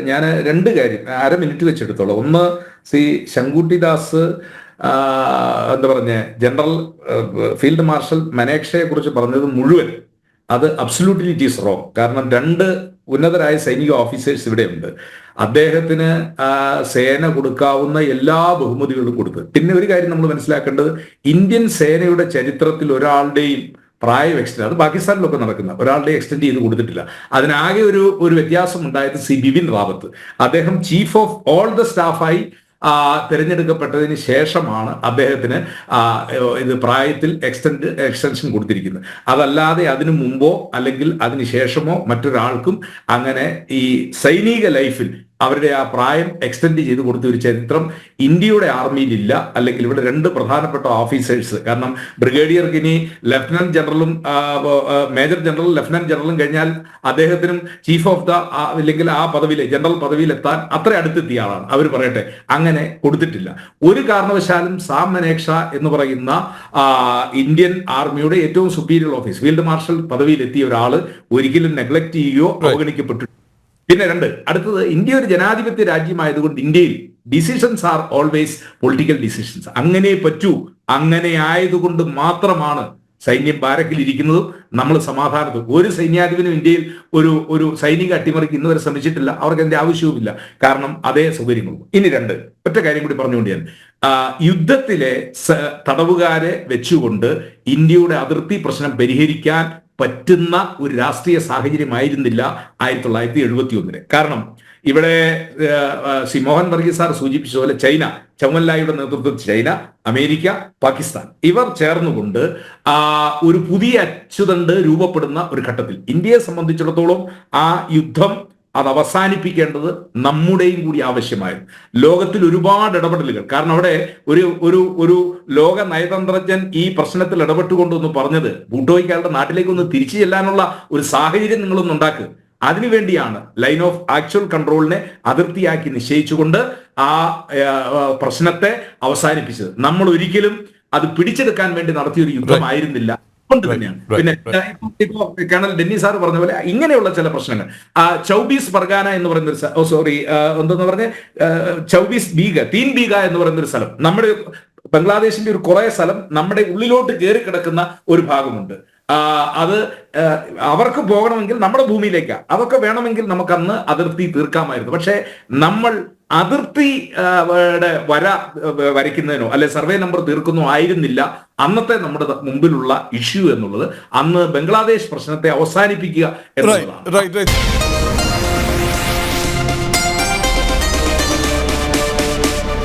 ഞാൻ രണ്ട് കാര്യം അരമിനിറ്റ് വെച്ചെടുത്തോളാം. ഒന്ന്, ശങ്കുട്ടിദാസ് എന്താ പറഞ്ഞ ജനറൽ ഫീൽഡ് മാർഷൽ മനേക്ഷയെ കുറിച്ച് പറഞ്ഞത് മുഴുവൻ അത് അബ്സല്യൂട്ട്ലി ഇറ്റ് ഈസ് റോങ്. കാരണം രണ്ട് ഉന്നതരായ സൈനിക ഓഫീസേഴ്സ് ഇവിടെയുണ്ട്. അദ്ദേഹത്തിന് സേന കൊടുക്കാവുന്ന എല്ലാ ബഹുമതികളും കൊടുത്ത്. പിന്നെ ഒരു കാര്യം നമ്മൾ മനസ്സിലാക്കേണ്ടത്, ഇന്ത്യൻ സേനയുടെ ചരിത്രത്തിൽ ഒരാളുടെയും പ്രായം എക്സ്റ്റെൻഡ്, അത് പാകിസ്ഥാനിലൊക്കെ നടക്കുന്ന ഒരാളുടെ എക്സ്റ്റെൻഡ് ചെയ്ത് കൊടുത്തിട്ടില്ല. അതിനാകെ ഒരു വ്യത്യാസം ഉണ്ടായത് ബിപിൻ റാവത്ത്. അദ്ദേഹം ചീഫ് ഓഫ് ഓൾ ദ സ്റ്റാഫായി തിരഞ്ഞെടുക്കപ്പെട്ടതിന് ശേഷമാണ് അദ്ദേഹത്തിന് ഇത് പ്രായത്തിൽ എക്സ്റ്റൻഷൻ കൊടുത്തിരിക്കുന്നത്. അതല്ലാതെ അതിനു മുമ്പോ അല്ലെങ്കിൽ അതിന് ശേഷമോ മറ്റൊരാൾക്കും അങ്ങനെ ഈ സൈനിക ലൈഫിൽ അവരുടെ ആ പ്രായം എക്സ്റ്റെൻഡ് ചെയ്ത് കൊടുത്ത ഒരു ചരിത്രം ഇന്ത്യയുടെ ആർമിയിലില്ല. അല്ലെങ്കിൽ ഇവിടെ രണ്ട് പ്രധാനപ്പെട്ട ഓഫീസേഴ്സ്, കാരണം ബ്രിഗേഡിയർക്ക് ഇനി ലഫ്റ്റനന്റ് ജനറലും മേജർ ജനറൽ ലഫ്റ്റനന്റ് ജനറലും കഴിഞ്ഞാൽ അദ്ദേഹത്തിനും ചീഫ് ഓഫ് ദ അല്ലെങ്കിൽ ആ പദവിയിൽ ജനറൽ പദവിയിൽ എത്താൻ അത്ര അടുത്തെത്തിയ ആളാണ്. അവർ പറയട്ടെ, അങ്ങനെ കൊടുത്തിട്ടില്ല. ഒരു കാരണവശാലും സാം മനേക്ഷ എന്ന് പറയുന്ന ഇന്ത്യൻ ആർമിയുടെ ഏറ്റവും സുപ്പീരിയർ ഓഫീസ് ഫീൽഡ് മാർഷൽ പദവിയിൽ എത്തിയ ഒരാൾ ഒരിക്കലും നെഗ്ലക്ട് ചെയ്യുകയോ അവഗണിക്കപ്പെട്ടു. പിന്നെ അടുത്തത്, ഇന്ത്യ ഒരു ജനാധിപത്യ രാജ്യമായതുകൊണ്ട് ഇന്ത്യയിൽ decisions are always political decisions. അങ്ങനെ പറ്റൂ. അങ്ങനെ ആയതുകൊണ്ട് മാത്രമാണ് സൈന്യം ബാരക്കിൽ ഇരിക്കുന്നതും നമ്മൾ സമാധാനത്തിൽ. ഒരു സൈന്യാധിപനും ഇന്ത്യയിൽ ഒരു സൈനിക അട്ടിമറിക്ക് ഇന്നുവരെ ശ്രമിച്ചിട്ടില്ല. അവർക്ക് അതിന്റെ ആവശ്യവുമില്ല. കാരണം അതേ സൗകര്യങ്ങളും. ഇനി ഒറ്റ കാര്യം കൂടി പറഞ്ഞുകൊണ്ട് ഞാൻ, യുദ്ധത്തിലെ തടവുകാരെ വെച്ചുകൊണ്ട് ഇന്ത്യയുടെ അതിർത്തി പ്രശ്നം പരിഹരിക്കാൻ പറ്റുന്ന ഒരു രാഷ്ട്രീയ സാഹചര്യമായിരുന്നില്ല 1971. കാരണം ഇവിടെ മോഹൻ വർഗീസ് സാർ സൂചിപ്പിച്ച പോലെ ചൈന, ചൗമൻലായിയുടെ നേതൃത്വത്തിൽ ചൈന, അമേരിക്ക, പാകിസ്ഥാൻ ഇവർ ചേർന്നുകൊണ്ട് ഒരു പുതിയ അച്ചുതണ്ട് രൂപപ്പെടുന്ന ഒരു ഘട്ടത്തിൽ ഇന്ത്യയെ സംബന്ധിച്ചിടത്തോളം ആ യുദ്ധം അത് അവസാനിപ്പിക്കേണ്ടത് നമ്മുടെയും കൂടി ആവശ്യമായിരുന്നു. ലോകത്തിൽ ഒരുപാട് ഇടപെടലുകൾ, കാരണം അവിടെ ഒരു ലോക നയതന്ത്രജ്ഞൻ ഈ പ്രശ്നത്തിൽ ഇടപെട്ടുകൊണ്ടൊന്ന് പറഞ്ഞത്, ഭൂട്ടോയ്ക്കാരുടെ നാട്ടിലേക്കൊന്ന് തിരിച്ചു ചെല്ലാനുള്ള ഒരു സാഹചര്യം നിങ്ങളൊന്ന് ഉണ്ടാക്കുക. അതിനുവേണ്ടിയാണ് ലൈൻ ഓഫ് ആക്ച്വൽ കൺട്രോളിനെ അതിർത്തിയാക്കി നിശ്ചയിച്ചുകൊണ്ട് ആ പ്രശ്നത്തെ അവസാനിപ്പിച്ചത്. നമ്മൾ ഒരിക്കലും അത് പിടിച്ചെടുക്കാൻ വേണ്ടി നടത്തിയൊരു യുദ്ധമായിരുന്നില്ല. കൊണ്ട് തന്നെയാണ്. പിന്നെ ഇപ്പോ കേണൽ ഡെന്നി സാർ പറഞ്ഞ പോലെ ഇങ്ങനെയുള്ള ചില പ്രശ്നങ്ങൾ, ചൗബീസ് പർഗാന എന്ന് പറയുന്ന എന്തെന്ന് പറഞ്ഞ ചൗബീസ് ബീഗ, തീൻ ബീഗ എന്ന് പറയുന്ന ഒരു സ്ഥലം, നമ്മുടെ ബംഗ്ലാദേശിന്റെ ഒരു കുറെ സ്ഥലം നമ്മുടെ ഉള്ളിലോട്ട് കയറി കിടക്കുന്ന ഒരു ഭാഗമുണ്ട്. അത് അവർക്ക് പോകണമെങ്കിൽ നമ്മുടെ ഭൂമിയിലേക്കാ. അതൊക്കെ വേണമെങ്കിൽ നമുക്ക് അന്ന് അതിർത്തി തീർക്കാമായിരുന്നു. പക്ഷെ നമ്മൾ അതിർത്തി വരയ്ക്കുന്നതിനോ അല്ലെ സർവേ നമ്പർ തീർക്കുന്നോ ആയിരുന്നില്ല അന്നത്തെ നമ്മുടെ മുമ്പിലുള്ള ഇഷ്യൂ എന്നുള്ളത്. അന്ന് ബംഗ്ലാദേശ് പ്രശ്നത്തെ അവസാനിപ്പിക്കുക എന്നുള്ളതാണ്.